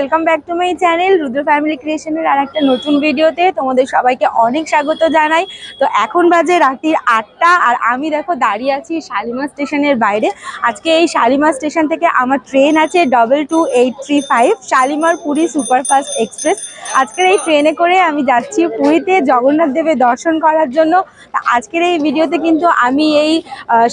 Welcome back to my channel Rudra family ক্রিয়েশনের আর একটা নতুন ভিডিওতে তোমাদের সবাইকে অনেক স্বাগত জানাই। তো এখন বাজে রাত্রির 8টা আর আমি দেখো দাঁড়িয়ে আছি শালিমার স্টেশনের বাইরে। আজকে এই শালিমার স্টেশন থেকে আমার ট্রেন আছে 22835 শালিমার পুরী সুপারফাস্ট এক্সপ্রেস। আজকের এই ট্রেনে করে আমি যাচ্ছি পুরীতে জগন্নাথ দেবের দর্শন করার জন্য। আজকের এই ভিডিওতে কিন্তু আমি এই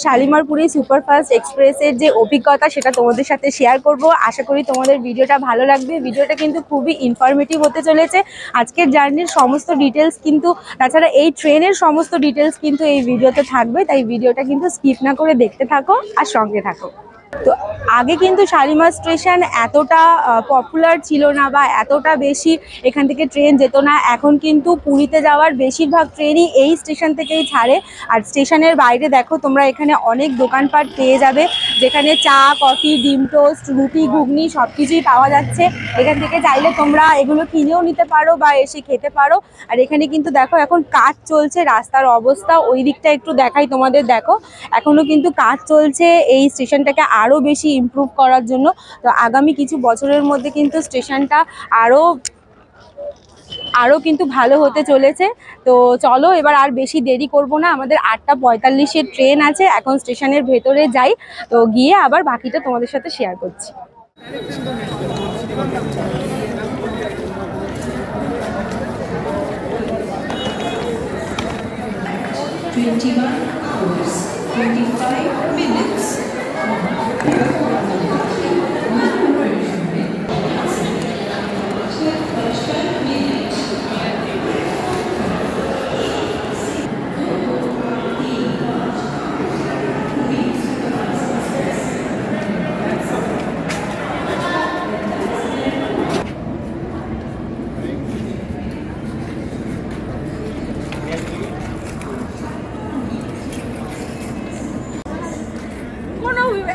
শালিমার পুরী সুপারফাস্ট এক্সপ্রেসের যে অভিজ্ঞতা সেটা তোমাদের সাথে শেয়ার করব। আশা করি তোমাদের ভিডিওটা ভালো লাগবে। ভিডিওটা কিন্তু খুবই ইনফরমেটিভ হতে চলেছে। আজকের জার্নির সমস্ত ডিটেলস কিন্তু, তাছাড়া এই ট্রেনের সমস্ত ডিটেলস কিন্তু এই ভিডিওতে থাকবে, তাই ভিডিওটা কিন্তু স্কিপ না করে দেখতে থাকো আর সঙ্গে থাকো। তো আগে কিন্তু শালিমার স্টেশন এতটা পপুলার ছিল না বা এতটা বেশি এখান থেকে ট্রেন যেত না। এখন কিন্তু পুরীতে যাওয়ার বেশিরভাগ ট্রেনই এই স্টেশন থেকেই ছাড়ে। আর স্টেশনের বাইরে দেখো তোমরা এখানে অনেক দোকানপাট পেয়ে যাবে, যেখানে চা, কফি, ডিম টোস্ট, রুটি, ঘুগনি সব কিছুই পাওয়া যাচ্ছে। এখান থেকে চাইলে তোমরা এগুলো কিনেও নিতে পারো বা এসে খেতে পারো। আর এখানে কিন্তু দেখো এখন কাজ চলছে, রাস্তার অবস্থা ওই দিকটা একটু দেখাই তোমাদের। দেখো এখনো কিন্তু কাজ চলছে এই স্টেশনটাকে আরও বেশি ইমপ্রুভ করার জন্য। তো আগামী কিছু বছরের মধ্যে কিন্তু স্টেশনটা আরও কিন্তু ভালো হতে চলেছে। তো চলো এবার আর বেশি দেরি করব না, আমাদের 8:45-এর ট্রেন আছে। এখন স্টেশনের ভেতরে যাই, তো গিয়ে আবার বাকিটা তোমাদের সাথে শেয়ার করছি।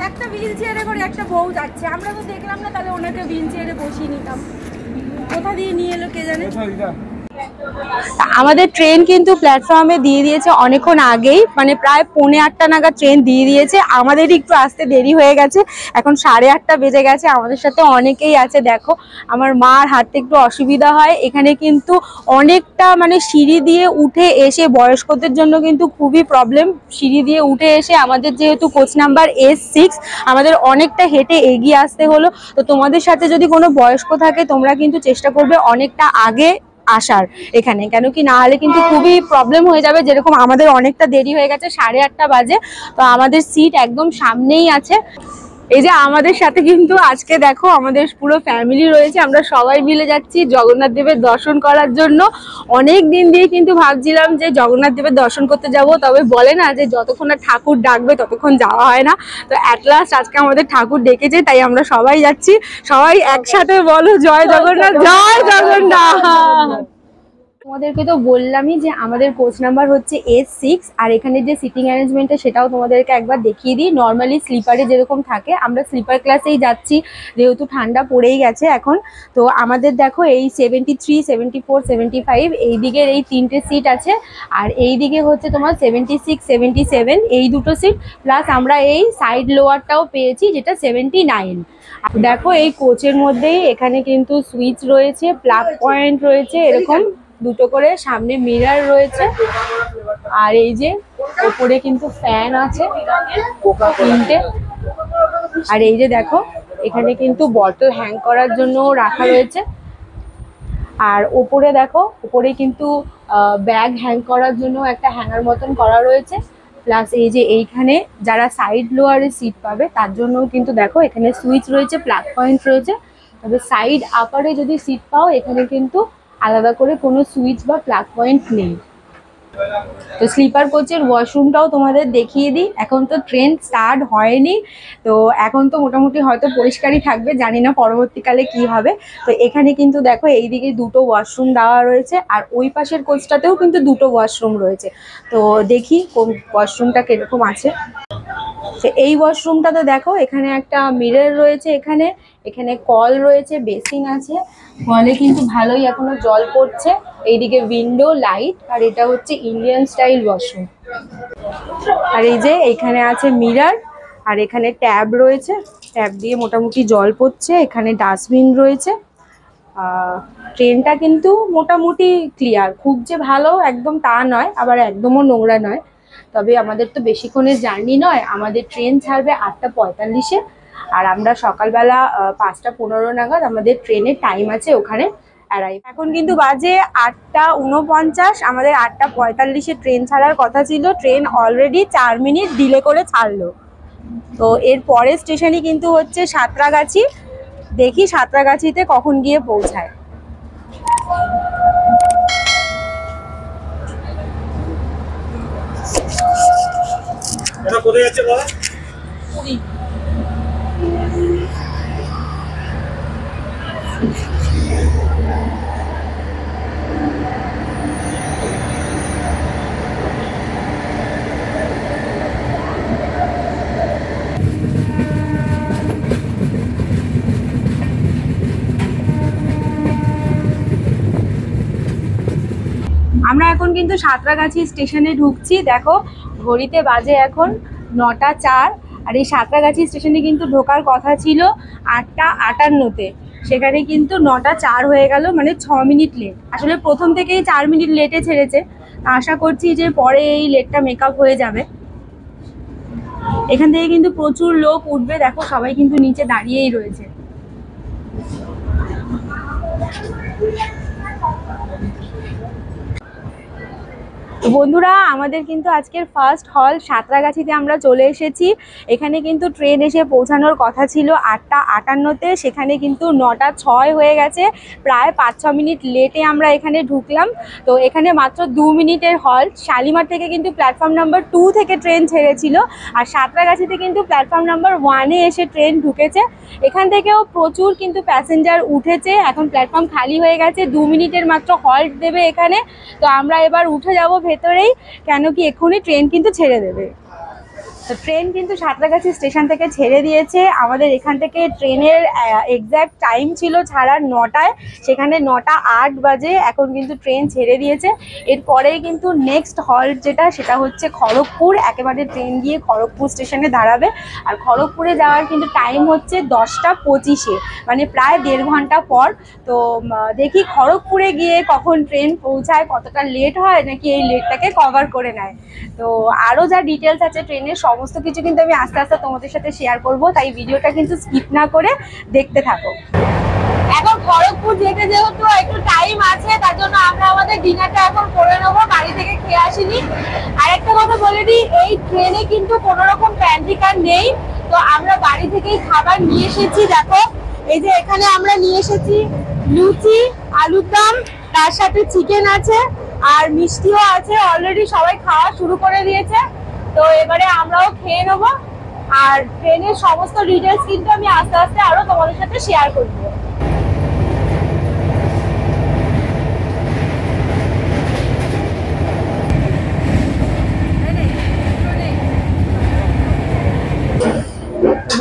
একটা হুইল চেয়ারে করে একটা বউ যাচ্ছে, আমরা তো দেখলাম না, তাহলে ওনাকে হুইল চেয়ারে বসিয়ে নিতাম। কোথা দিয়ে নিয়ে এলো কে জানে। আমাদের ট্রেন কিন্তু প্ল্যাটফর্মে দিয়ে দিয়েছে অনেকক্ষণ আগেই, মানে প্রায় 7:45 নাগাদ ট্রেন দিয়ে দিয়েছে। আমাদের একটু আসতে দেরি হয়ে গেছে, এখন 8:30 বেজে গেছে। আমাদের সাথে অনেকেই আছে, দেখো আমার মার হাঁটতে একটু অসুবিধা হয়। এখানে কিন্তু অনেকটা মানে সিঁড়ি দিয়ে উঠে এসে বয়স্কদের জন্য কিন্তু খুবই প্রবলেম। সিঁড়ি দিয়ে উঠে এসে আমাদের যেহেতু কোচ নাম্বার S6, আমাদের অনেকটা হেঁটে এগিয়ে আসতে হলো। তো তোমাদের সাথে যদি কোনো বয়স্ক থাকে তোমরা কিন্তু চেষ্টা করবে অনেকটা আগে আসার এখানে, কেন কি না হলে কিন্তু খুবই প্রবলেম হয়ে যাবে। যেরকম আমাদের অনেকটা দেরি হয়ে গেছে, 8:30 বাজে। তো আমাদের সিট একদম সামনেই আছে। এই যে আমাদের সাথে কিন্তু আজকে দেখো আমাদের পুরো ফ্যামিলি রয়েছে, আমরা সবাই মিলে যাচ্ছি জগন্নাথ দেবের দর্শন করার জন্য। অনেক দিন দিয়ে কিন্তু ভাবছিলাম যে জগন্নাথ দেবের দর্শন করতে যাব, তবে বলে না যে যতক্ষণ না ঠাকুর ডাকবে ততক্ষণ যাওয়া হয় না। তো অ্যাট লাস্ট আজকে আমাদের ঠাকুর ডেকেছে, তাই আমরা সবাই যাচ্ছি। সবাই একসাথে বলো জয় জগন্নাথ, জয় জগন্নাথ। তোমাদেরকে তো বললামই যে আমাদের কোচ নাম্বার হচ্ছে S6, আর এখানে যে সিটিং অ্যারেঞ্জমেন্টটা সেটাও তোমাদেরকে একবার দেখিয়ে দিই। নর্মালি স্লিপারে যেরকম থাকে, আমরা স্লিপার ক্লাসেই যাচ্ছি যেহেতু ঠান্ডা পড়েই গেছে এখন। তো আমাদের দেখো এই 73, 74, 75 এই দিকের এই 3টে সিট আছে, আর এই দিকে হচ্ছে তোমার 76, 77 এই দুটো সিট, প্লাস আমরা এই সাইড লোয়ারটাও পেয়েছি যেটা 79। দেখো এই কোচের মধ্যেই এখানে কিন্তু সুইচ রয়েছে, প্লাগ পয়েন্ট রয়েছে, এরকম দুটো করে সামনে মিরর রয়েছে। আর এই যে ওপরে কিন্তু ফ্যান আছে 3টে। আর এই যে দেখো এখানে কিন্তু বটল হ্যাং করার জন্য রাখা রয়েছে। আর ওপরে দেখো, ওপরে কিন্তু ব্যাগ হ্যাং করার জন্য একটা হ্যাঙ্গার মতন করা রয়েছে। প্লাস এই যে এইখানে যারা সাইড লোয়ারে সিট পাবে তার জন্যও কিন্তু দেখো এখানে সুইচ রয়েছে, প্লাগ পয়েন্ট রয়েছে। তবে সাইড আপারে যদি সিট পাও এখানে কিন্তু আলাদা করে কোনো সুইচ বা প্লাগ পয়েন্ট নেই। তো স্লিপার কোচের ওয়াশরুমটাও তোমাদের দেখিয়ে দিই। এখন তো ট্রেন স্টার্ট হয়নি, তো এখন তো মোটামুটি হয়তো পরিষ্কারই থাকবে, জানি না পরবর্তীকালে কি হবে। তো এখানে কিন্তু দেখো এইদিকে দুটো ওয়াশরুম দেওয়া রয়েছে, আর ওই পাশের কোচটাতেও কিন্তু দুটো ওয়াশরুম রয়েছে। তো দেখি কোন ওয়াশরুমটা কিরকম আছে। তো এই ওয়াশরুমটাতে দেখো এখানে একটা মিরর রয়েছে, এখানে এখানে কল রয়েছে, বেসিন আছে, কলে কিন্তু ভালোই এখনো জল পড়ছে। এইদিকে উইন্ডো, লাইট, আর এটা হচ্ছে ইন্ডিয়ান স্টাইল ওয়াশরুম। আর এই যে এখানে আছে মিরর, আর এখানে ট্যাব রয়েছে, ট্যাব দিয়ে মোটামুটি জল পড়ছে। এখানে ডাস্টবিন রয়েছে, ট্রেনটা কিন্তু মোটামুটি ক্লিয়ার, খুব যে ভালো একদম তা নয়, আবার একদমও নোংরা নয়। তবে আমাদের তো বেশিক্ষণের জার্নি নয়, আমাদের ট্রেন ছাড়বে 8:45-এ, আর আমরা সকালবেলা 5:15 নাগাদ আমাদের ট্রেনের টাইম আছে ওখানে অ্যারাইভ। এখন কিন্তু বাজে 8:49, আমাদের 8:45-এ ট্রেন ছাড়ার কথা ছিল। ট্রেন অলরেডি 4 মিনিট ডিলে করে ছাড়লো। তো এর পরের স্টেশনই কিন্তু হচ্ছে সাঁতরাগাছি। দেখি সাঁতরাগাছিতে কখন গিয়ে পৌঁছায়। এটা কোথায় যাচ্ছে বলো? পুরী। আমরা এখন কিন্তু সাঁতরাগাছি স্টেশনে ঢুকছি। দেখো ঘড়িতে বাজে এখন 9:04, আর এই সাঁতরাগাছি স্টেশনে কিন্তু ঢোকার কথা ছিল 8:58-তে, সেখানে কিন্তু 9:04 হয়ে গেল, মানে 6 মিনিট লেট। আসলে প্রথম থেকেই 4 মিনিট লেটে ছেড়েছে, আশা করছি যে পরে এই লেটটা মেকআপ হয়ে যাবে। এখান থেকে কিন্তু প্রচুর লোক উঠবে, দেখো সবাই কিন্তু নিচে দাঁড়িয়েই রয়েছে। বন্ধুরা, আমাদের কিন্তু আজকের ফার্স্ট হল সাঁতরাগাছিতে আমরা চলে এসেছি। এখানে কিন্তু ট্রেন এসে পৌঁছানোর কথা ছিল 8:58-তে, সেখানে কিন্তু 9:06 হয়ে গেছে। প্রায় 5-6 মিনিট লেটে আমরা এখানে ঢুকলাম। তো এখানে মাত্র 2 মিনিটের হল্ট। শালিমার থেকে কিন্তু প্ল্যাটফর্ম নাম্বার 2 থেকে ট্রেন ছেড়েছিল, আর সাঁতরাগাছিতে কিন্তু প্ল্যাটফর্ম নাম্বার 1-এ এসে ট্রেন ঢুকেছে। এখান থেকেও প্রচুর কিন্তু প্যাসেঞ্জার উঠেছে। এখন প্ল্যাটফর্ম খালি হয়ে গেছে, 2 মিনিটের মাত্র হল্ট দেবে এখানে। তো আমরা এবার উঠে যাব ভেতরেই, কেন কি এক্ষুনি ট্রেন কিন্তু ছেড়ে দেবে। তো ট্রেন কিন্তু সাঁতরাগাছি স্টেশন থেকে ছেড়ে দিয়েছে। আমাদের এখান থেকে ট্রেনের এক্স্যাক্ট টাইম ছিল ছাড়ার 9টায়, সেখানে 9:08 বাজে। এখন কিন্তু ট্রেন ছেড়ে দিয়েছে। এরপরেই কিন্তু নেক্সট হল্ট যেটা, সেটা হচ্ছে খড়গপুর। একেবারে ট্রেন গিয়ে খড়গপুর স্টেশনে দাঁড়াবে। আর খড়গপুরে যাওয়ার কিন্তু টাইম হচ্ছে 10:25-এ, মানে প্রায় 1.5 ঘন্টা পর। তো দেখি খড়গপুরে গিয়ে কখন ট্রেন পৌঁছায়, কতটা লেট হয়, নাকি এই লেটটাকে কভার করে নেয়। তো আরও যা ডিটেলস আছে ট্রেনের সমস্ত কিছু কিন্তু আমি আস্তে আস্তে তোমাদের সাথে শেয়ার করব, তাই ভিডিওটা কিন্তু স্কিপ না করে দেখতে থাকো। এখন খড়গপুর যেতে যেহেতু একটু টাইম আছে, তার জন্য আমরা আমাদের ডিনারটা এখন করে নেবো, বাড়ি থেকে খেয়ে আসিনি। আর একটা কথা বলে দিই, এই ট্রেনে কিন্তু কোনো রকম প্যান্ট্রি কার নেই। তো আমরা বাড়ি থেকেই খাবার নিয়ে এসেছি। দেখো এই যে এখানে আমরা নিয়ে এসেছি লুচি, আলুর দম, তার সাথে চিকেন আছে আর মিষ্টিও আছে। অলরেডি সবাই খাওয়া শুরু করে দিয়েছে। তো এবারে আমরাও খেয়ে নেবো। আর ট্রেনের সমস্ত ডিটেলস কিন্তু আমি আস্তে আস্তে আরো তোমাদের সাথে শেয়ার করবো।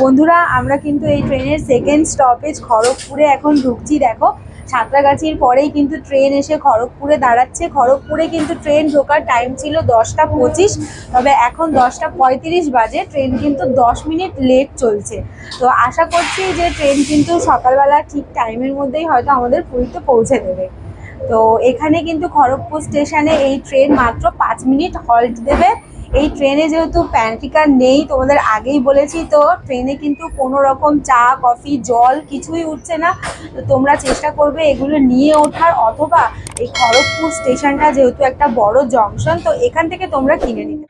বন্ধুরা, আমরা কিন্তু এই ট্রেনের সেকেন্ড স্টপেজ খড়গপুরে এখন ঢুকছি। দেখো সাঁতরাগাছির পরেই কিন্তু ট্রেন এসে খড়গপুরে দাঁড়াচ্ছে। খড়গপুরে কিন্তু ট্রেন ঢোকার টাইম ছিল 10:25, তবে এখন 10:35 বাজে। ট্রেন কিন্তু 10 মিনিট লেট চলছে। তো আশা করছি যে ট্রেন কিন্তু সকালবেলা ঠিক টাইমের মধ্যেই হয়তো আমাদের পুরীতে পৌঁছে দেবে। তো এখানে কিন্তু খড়গপুর স্টেশনে এই ট্রেন মাত্র 5 মিনিট হল্ট দেবে। এই ট্রেনে যেহেতু প্যান্ট্রি কার নেই, তোমাদের আগেই বলেছি, তো ট্রেনে কিন্তু কোনো রকম চা, কফি, জল কিছুই উঠছে না। তো তোমরা চেষ্টা করবে এগুলো নিয়ে ওঠার, অথবা এই খড়গপুর স্টেশনটা যেহেতু একটা বড় জংশন, তো এখান থেকে তোমরা কিনে নিতে।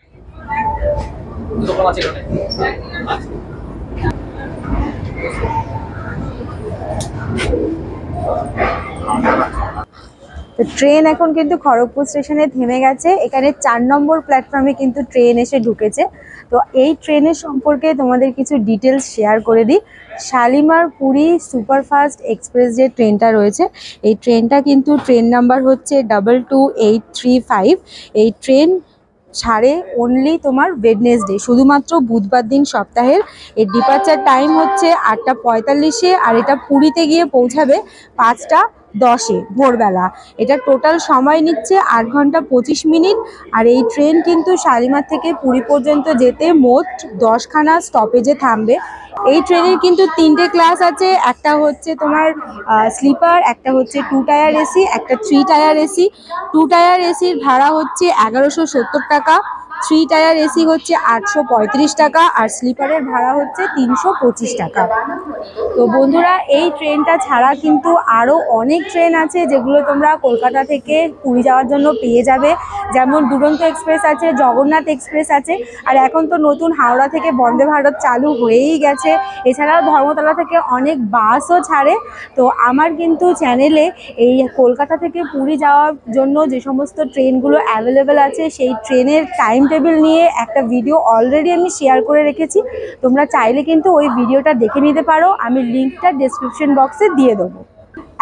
তো ট্রেন এখন কিন্তু খড়গপুর স্টেশনে থেমে গেছে। এখানে 4 নম্বর প্ল্যাটফর্মে কিন্তু ট্রেন এসে ঢুকেছে। তো এই ট্রেনের সম্পর্কে তোমাদের কিছু ডিটেলস শেয়ার করে দিই। শালিমার পুরী সুপারফাস্ট এক্সপ্রেস যে ট্রেনটা রয়েছে, এই ট্রেনটা কিন্তু ট্রেন নাম্বার হচ্ছে 22835। এই ট্রেন ছাড়ে অনলি তোমার ওয়েডনেসডে, শুধুমাত্র বুধবার দিন সপ্তাহের। এর ডিপার্চার টাইম হচ্ছে 8:45-এ, আর এটা পুরীতে গিয়ে পৌঁছাবে 10-এ ভোরবেলা। এটা টোটাল সময় নিচ্ছে 8 ঘন্টা 25 মিনিট। আর এই ট্রেন কিন্তু শালিমার থেকে পুরী পর্যন্ত যেতে মোট 10খানা স্টপেজে থামবে। এই ট্রেনের কিন্তু 3টে ক্লাস আছে, একটা হচ্ছে তোমার স্লিপার, একটা হচ্ছে 2 টায়ার এসি, একটা 3 টায়ার এসি। 2 টায়ার এসির ভাড়া হচ্ছে 1170 টাকা, 3 টায়ার এসি হচ্ছে 835 টাকা, আর স্লিপারের ভাড়া হচ্ছে 325 টাকা। তো বন্ধুরা, এই ট্রেনটা ছাড়া কিন্তু আরও অনেক ট্রেন আছে যেগুলো তোমরা কলকাতা থেকে পুরী যাওয়ার জন্য পেয়ে যাবে। যেমন দুরন্ত এক্সপ্রেস আছে, জগন্নাথ এক্সপ্রেস আছে, আর এখন তো নতুন হাওড়া থেকে বন্দে ভারত চালু হয়েই গেছে। এছাড়াও ধর্মতলা থেকে অনেক বাসও ছাড়ে। তো আমার কিন্তু চ্যানেলে এই কলকাতা থেকে পুরী যাওয়ার জন্য যে সমস্ত ট্রেনগুলো অ্যাভেলেবেল আছে সেই ট্রেনের টাইম টেবিল নিয়ে একটা ভিডিও অলরেডি আমি শেয়ার করে রেখেছি। তোমরা চাইলে কিন্তু ওই ভিডিওটা দেখে নিতে পারো, আমি লিঙ্কটা ডেসক্রিপশন বক্সে দিয়ে দেবো।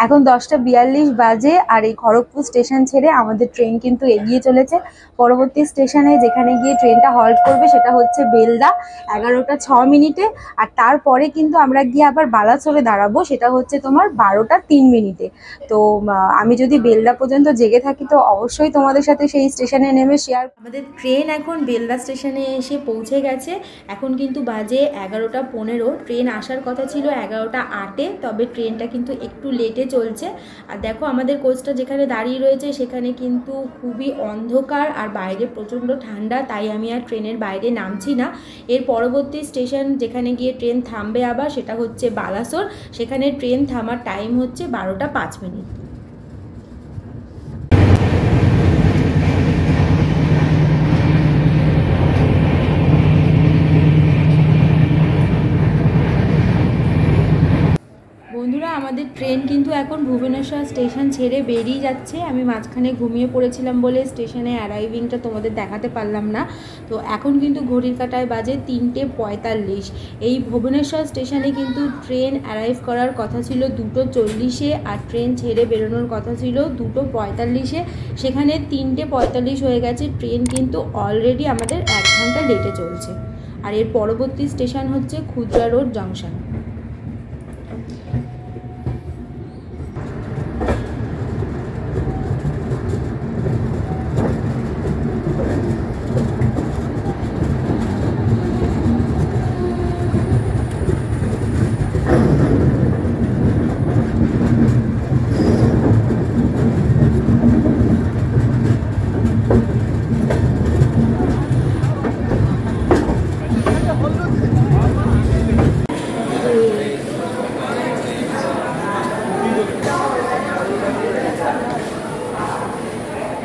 এখন 10টা 42 বাজে, আর এই খড়গপুর স্টেশন ছেড়ে আমাদের ট্রেন কিন্তু এগিয়ে চলেছে পরবর্তী স্টেশনে, যেখানে গিয়ে ট্রেনটা হল্ট করবে সেটা হচ্ছে বেলদা 11টা 6 মিনিটে। আর তারপরে কিন্তু আমরা গিয়ে আবার বালাসোরে দাঁড়াবো, সেটা হচ্ছে তোমার 12টা 3 মিনিটে। তো আমি যদি বেলদা পর্যন্ত জেগে থাকি তো অবশ্যই তোমাদের সাথে সেই স্টেশনে নেমে শেয়ার। আমাদের ট্রেন এখন বেলদা স্টেশনে এসে পৌঁছে গেছে। এখন কিন্তু বাজে 11টা 15। ট্রেন আসার কথা ছিল 11টা 8-এ, তবে ট্রেনটা কিন্তু একটু লেটে চলছে। আর দেখো আমাদের কোচটা যেখানে দাঁড়িয়ে রয়েছে সেখানে কিন্তু খুবই অন্ধকার আর বাইরে প্রচণ্ড ঠান্ডা, তাই আমি আর ট্রেনের বাইরে নামছি না। এর পরবর্তী স্টেশন যেখানে গিয়ে ট্রেন থামবে আবার সেটা হচ্ছে বালাসোর। সেখানে ট্রেন থামার টাইম হচ্ছে 12টা 5 মিনিট। বন্ধুরা, আমাদের ট্রেন কিন্তু এখন ভুবনেশ্বর স্টেশন ছেড়ে বেরিয়ে যাচ্ছে। আমি মাঝখানে ঘুমিয়ে পড়েছিলাম বলে স্টেশনে অ্যারাইভিংটা তোমাদের দেখাতে পারলাম না। তো এখন কিন্তু ঘড়ির কাঁটায় বাজে 3টে 45। এই ভুবনেশ্বর স্টেশনে কিন্তু ট্রেন অ্যারাইভ করার কথা ছিল 2টো 40-এ, আর ট্রেন ছেড়ে বেরোনোর কথা ছিল 2টো 45-এ। সেখানে 3টে 45 হয়ে গেছে। ট্রেন কিন্তু অলরেডি আমাদের 1 ঘন্টা লেটে চলছে। আর এর পরবর্তী স্টেশন হচ্ছে খুচরা রোড জংশন।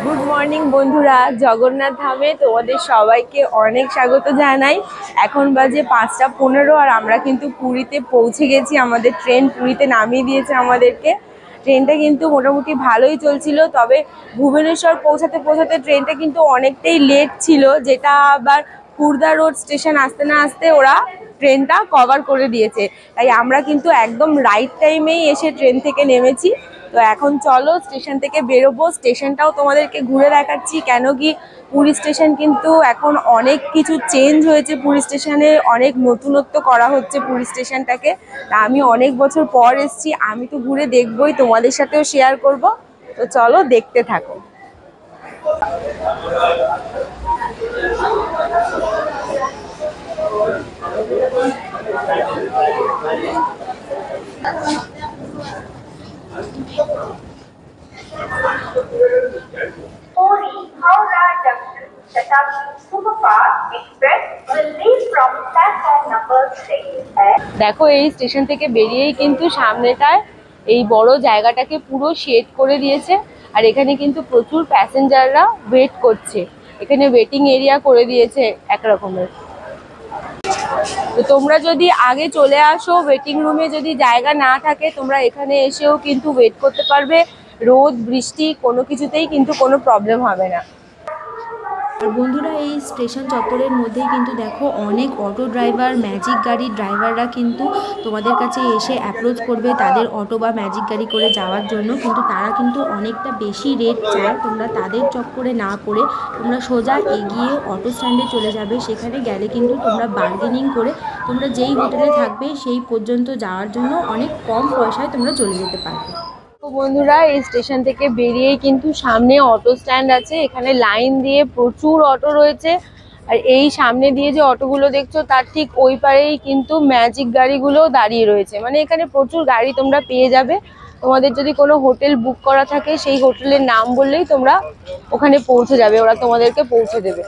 গুড মর্নিং বন্ধুরা, জগন্নাথ ধামে তোমাদের সবাইকে অনেক স্বাগত জানাই। এখন বাজে 5টা 15 আর আমরা কিন্তু পুরীতে পৌঁছে গেছি। আমাদের ট্রেন পুরীতে নামিয়ে দিয়েছে আমাদেরকে। ট্রেনটা কিন্তু মোটামুটি ভালোই চলছিল, তবে ভুবনেশ্বর পৌঁছাতে পৌঁছাতে ট্রেনটা কিন্তু অনেকটাই লেট ছিল, যেটা আবার খুর্দা রোড স্টেশন আসতে না আসতে ওরা ট্রেনটা কভার করে দিয়েছে। তাই আমরা কিন্তু একদম রাইট টাইমেই এসে ট্রেন থেকে নেমেছি। তো এখন চলো স্টেশন থেকে বেরোবো, স্টেশনটাও তোমাদেরকে ঘুরে দেখাচ্ছি। কেন কি পুরী স্টেশন কিন্তু এখন অনেক কিছু চেঞ্জ হয়েছে, পুরী স্টেশনে অনেক নতুনত্ব করা হচ্ছে পুরী স্টেশনটাকে। আমি অনেক বছর পর এসেছি, আমি তো ঘুরে দেখবোই, তোমাদের সাথেও শেয়ার করব। তো চলো দেখতে থাকো। Puri Howrah Junction Shatabdi Superfast Express will leave from platform number 6. দেখো এই স্টেশন থেকে বেরিয়েই কিন্তু সামনেটায় এই বড় জায়গাটাকে পুরো শেড করে দিয়েছে, আর এখানে কিন্তু প্রচুর প্যাসেঞ্জাররা ওয়েট করছে। এখানে ওয়েটিং এরিয়া করে দিয়েছে এক রকমের। তো তোমরা যদি আগে চলে আসো, ওয়েটিং রুমে যদি জায়গা না থাকে তোমরা এখানে এসেও কিন্তু ওয়েট করতে পারবে। রোদ বৃষ্টি কোনো কিছুতেই কিন্তু কোনো প্রবলেম হবে না। আর বন্ধুরা, এই স্টেশন চত্বরের মধ্যেই কিন্তু দেখো অনেক অটো ড্রাইভার, ম্যাজিক গাড়ির ড্রাইভাররা কিন্তু তোমাদের কাছে এসে অ্যাপ্রোচ করবে তাদের অটো বা ম্যাজিক গাড়ি করে যাওয়ার জন্য। কিন্তু তারা কিন্তু অনেকটা বেশি রেট চায়। তোমরা তাদের চক্করে না পড়ে তোমরা সোজা এগিয়ে অটো স্ট্যান্ডে চলে যাবে। সেখানে গেলে কিন্তু তোমরা বার্গেনিং করে তোমরা যেই হোটেলে থাকবে সেই পর্যন্ত যাওয়ার জন্য অনেক কম পয়সায় তোমরা চলে যেতে পারবে। তো বন্ধুরা এই স্টেশন থেকে বেরিয়েই কিন্তু সামনে অটো স্ট্যান্ড আছে, এখানে লাইন দিয়ে প্রচুর অটো রয়েছে। আর এই সামনে দিয়ে যে অটোগুলো দেখছো তার ঠিক ওই পারেই কিন্তু ম্যাজিক গাড়িগুলো দাঁড়িয়ে রয়েছে, মানে এখানে প্রচুর গাড়ি তোমরা পেয়ে যাবে। তোমাদের যদি কোনো হোটেল বুক করা থাকে সেই হোটেলের নাম বললেই তোমরা ওখানে পৌঁছে যাবে, ওরা তোমাদেরকে পৌঁছে দেবে।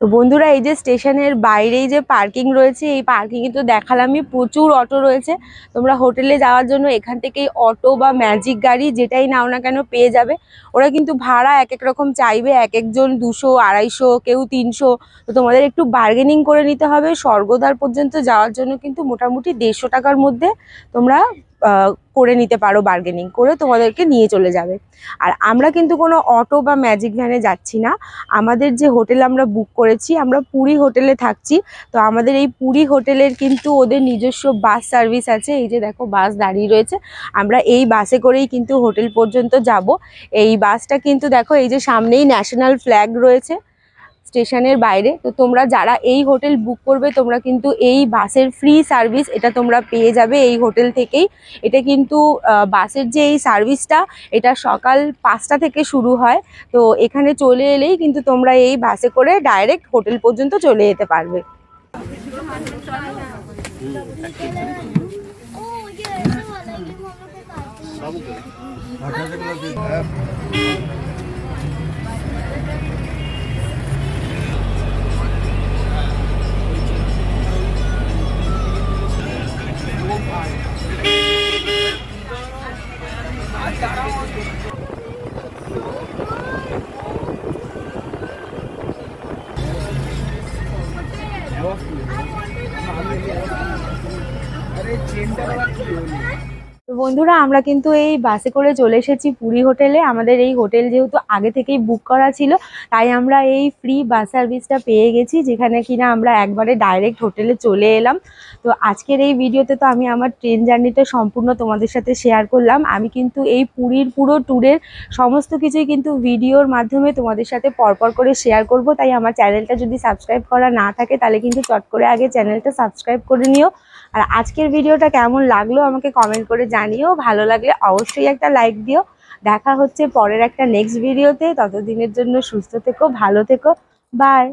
তো বন্ধুরা এই যে স্টেশনের বাইরেই যে পার্কিং রয়েছে, এই পার্কিং এ তো দেখালামই প্রচুর অটো রয়েছে। তোমরা হোটেলে যাওয়ার জন্য এখান থেকেই অটো বা ম্যাজিক গাড়ি যেটাই নাও না কেন পেয়ে যাবে। ওরা কিন্তু ভাড়া এক এক রকম চাইবে, এক একজন 200, 250, কেউ 300। তো তোমাদের একটু বার্গেনিং করে নিতে হবে। স্বর্গদ্বার পর্যন্ত যাওয়ার জন্য কিন্তু মোটামুটি 150 টাকার মধ্যে তোমরা করে নিতে পারো, বার্গেনিং করে তোমাদেরকে নিয়ে চলে যাবে। আর আমরা কিন্তু কোনো অটো বা ম্যাজিক ভ্যানে যাচ্ছি না। আমাদের যে হোটেল আমরা বুক করেছি, আমরা পুরী হোটেলে থাকছি। তো আমাদের এই পুরী হোটেলের কিন্তু ওদের নিজস্ব বাস সার্ভিস আছে। এই যে দেখো বাস দাঁড়িয়ে রয়েছে, আমরা এই বাসে করেই কিন্তু হোটেল পর্যন্ত যাব। এই বাসটা কিন্তু দেখো এই যে সামনেই ন্যাশনাল ফ্ল্যাগ রয়েছে স্টেশনের বাইরে। তো তোমরা যারা এই হোটেল বুক করবে তোমরা কিন্তু এই বাসের ফ্রি সার্ভিস এটা তোমরা পেয়ে যাবে এই হোটেল থেকেই। এটা কিন্তু বাসের যে এই সার্ভিসটা এটা সকাল 5টা থেকে শুরু হয়। তো এখানে চলে এলেই কিন্তু তোমরা এই বাসে করে ডাইরেক্ট হোটেল পর্যন্ত চলে যেতে পারবে। তো বন্ধুরা আমরা কিন্তু এই বাসে করে চলে এসেছি পুরী হোটেলে। আমাদের এই হোটেল যেহেতু আগে থেকেই বুক করা ছিল তাই আমরা এই ফ্রি বাস সার্ভিসটা পেয়ে গেছি, যেখানে কিনা আমরা একবারে ডাইরেক্ট হোটেলে চলে এলাম। তো আজকের এই ভিডিওতে তো আমি আমার ট্রেন জার্নিটা সম্পূর্ণ তোমাদের সাথে শেয়ার করলাম। আমি কিন্তু এই পুরীর পুরো ট্যুরের সমস্ত কিছুই কিন্তু ভিডিওর মাধ্যমে তোমাদের সাথে পরপর করে শেয়ার করব। তাই আমার চ্যানেলটা যদি সাবস্ক্রাইব করা না থাকে তাহলে কিন্তু চট করে আগে চ্যানেলটা সাবস্ক্রাইব করে নিও। আর আজকের ভিডিওটা কেমন লাগলো আমাকে কমেন্ট করে জানিও। ভালো লাগলে অবশ্যই একটা লাইক দিও। দেখা হচ্ছে পরের একটা নেক্সট ভিডিওতে। ততদিনের জন্য সুস্থ থেকো, ভালো থেকো, বাই।